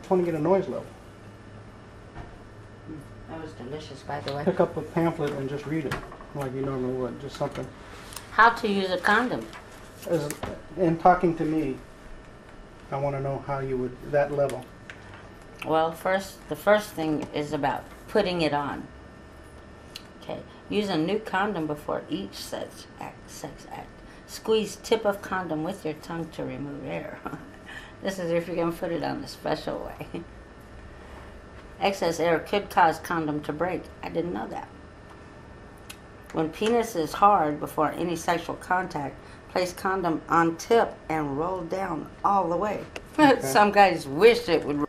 just want to get a noise level. That was delicious, by the way. Pick up a pamphlet and just read it like you normally would, just something. How to use a condom. In talking to me, I want to know how you would, that level. Well, the first thing is about putting it on. Okay. Use a new condom before each sex act. Squeeze tip of condom with your tongue to remove air. This is if you're going to put it on a special way. Excess air could cause condom to break. I didn't know that. When penis is hard before any sexual contact, place condom on tip and roll down all the way. Okay. Some guys wish it would